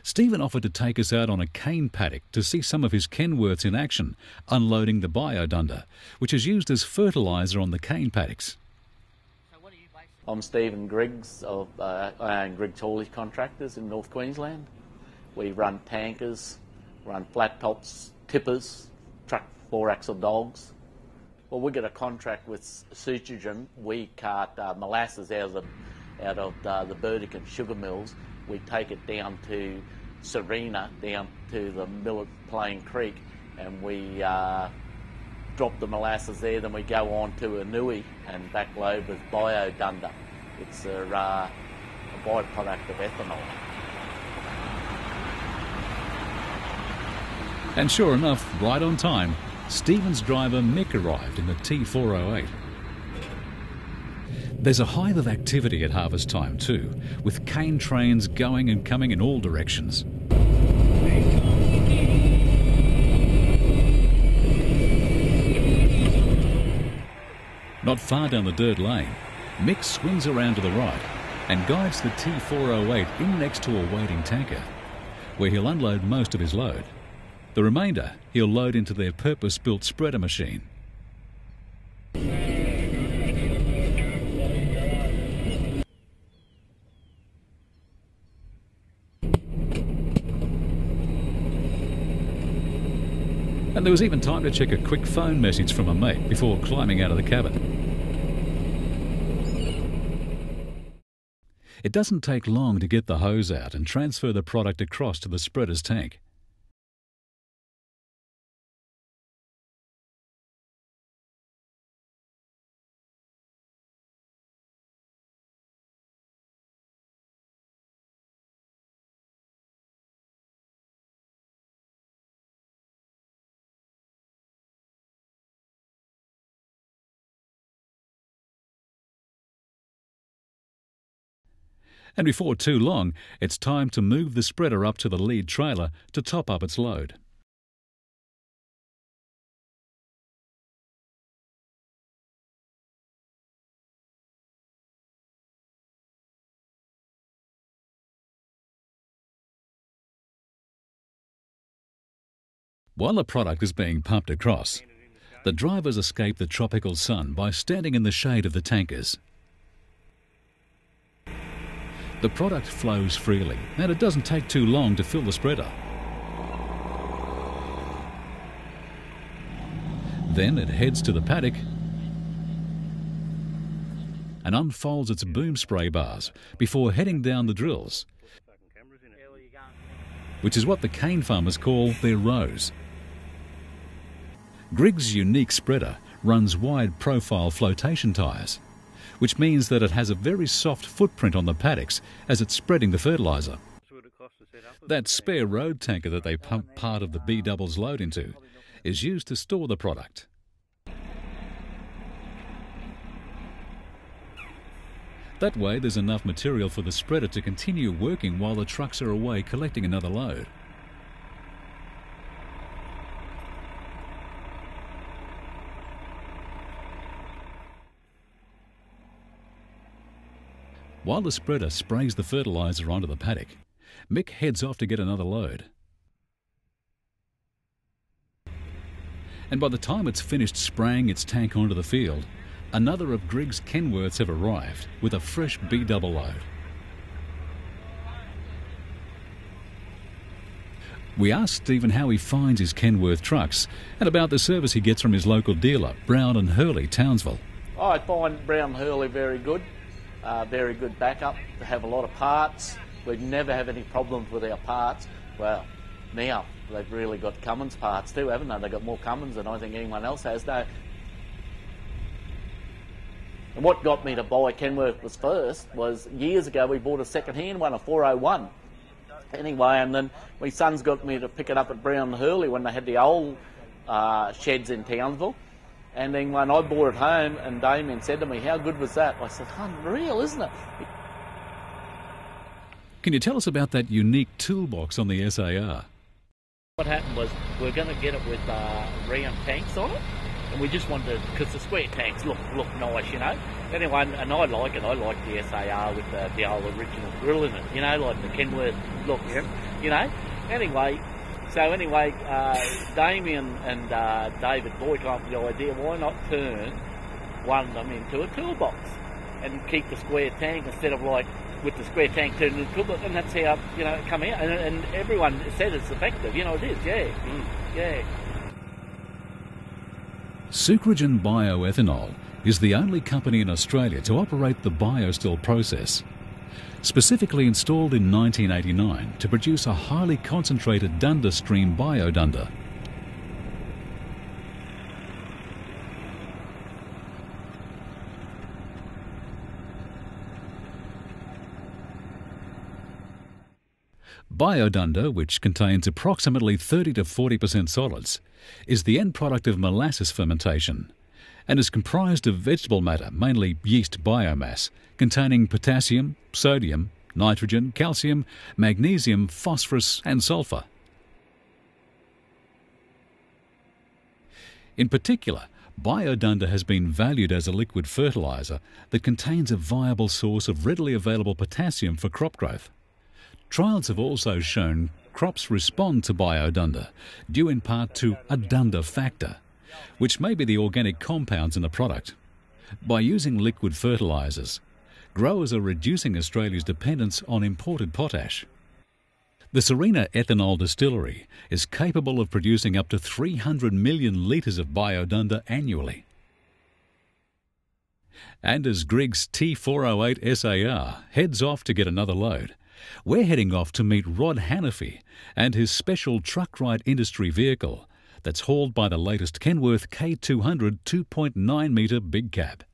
Stephen offered to take us out on a cane paddock to see some of his Kenworths in action, unloading the Biodunder, which is used as fertiliser on the cane paddocks. I'm Stephen Griggs of I own Griggs Haulage Contractors in North Queensland. We run tankers, run flat tops, tippers, truck 4-axle dogs. Well, we get a contract with Sutrogen. We cart molasses out of the Burdekin sugar mills. We take it down to Serena, down to the mill at Plain Creek, and we drop the molasses there. Then we go on to Anui and backload with Biodunder. It's a byproduct of ethanol. And sure enough, right on time, Stephen's driver Mick arrived in the T408. There's a hive of activity at harvest time too, with cane trains going and coming in all directions. Not far down the dirt lane, Mick swings around to the right and guides the T408 in next to a waiting tanker, where he'll unload most of his load. The remainder he'll load into their purpose-built spreader machine. And there was even time to check a quick phone message from a mate before climbing out of the cabin. It doesn't take long to get the hose out and transfer the product across to the spreader's tank. And before too long, it's time to move the spreader up to the lead trailer to top up its load. While the product is being pumped across, the drivers escape the tropical sun by standing in the shade of the tankers. The product flows freely, and it doesn't take too long to fill the spreader. Then it heads to the paddock and unfolds its boom spray bars before heading down the drills, which is what the cane farmers call their rows. Griggs' unique spreader runs wide profile flotation tyres, which means that it has a very soft footprint on the paddocks as it's spreading the fertiliser. That spare road tanker that they pump part of the B-double's load into is used to store the product. That way there's enough material for the spreader to continue working while the trucks are away collecting another load. While the spreader sprays the fertiliser onto the paddock, Mick heads off to get another load. And by the time it's finished spraying its tank onto the field, another of Griggs' Kenworths have arrived with a fresh B-double load. We asked Stephen how he finds his Kenworth trucks and about the service he gets from his local dealer, Brown and Hurley, Townsville. I find Brown and Hurley very good. Very good backup. They have a lot of parts. We never have any problems with our parts. Well, now they've really got Cummins parts too, haven't they? They've got more Cummins than I think anyone else has. And what got me to buy Kenworth was first was years ago we bought a second-hand one, a 401. Anyway, and then my son's got me to pick it up at Brown and Hurley when they had the old sheds in Townsville. And then when I brought it home and Damien said to me, how good was that? I said, unreal, isn't it? Can you tell us about that unique toolbox on the SAR? What happened was we're going to get it with round tanks on it, and we just wanted, because the square tanks look nice, you know. Anyway, and I like it. I like the SAR with the old original grill in it, you know, like the Kenworth look, you know. Anyway, Damien and David Boyd came up with the idea, why not turn one of them into a toolbox and keep the square tank instead of like with the square tank turned into a toolbox, and that's how, you know, it come out, and everyone said it's effective, you know, it is, yeah. Sucrogen Bioethanol is the only company in Australia to operate the BioStill process. Specifically installed in 1989 to produce a highly concentrated dunder stream Biodunder. Biodunder, which contains approximately 30 to 40% solids, is the end product of molasses fermentation and is comprised of vegetable matter, mainly yeast biomass, containing potassium, sodium, nitrogen, calcium, magnesium, phosphorus and sulphur. In particular, Biodunder has been valued as a liquid fertiliser that contains a viable source of readily available potassium for crop growth. Trials have also shown crops respond to Biodunder, due in part to a dunder factor, which may be the organic compounds in the product. By using liquid fertilisers, growers are reducing Australia's dependence on imported potash. The Serena Ethanol Distillery is capable of producing up to 300 million litres of Biodunder annually. And as Griggs T408SAR heads off to get another load, we're heading off to meet Rod Hannafy and his special truck ride industry vehicle that's hauled by the latest Kenworth K200 2.9 metre big cab.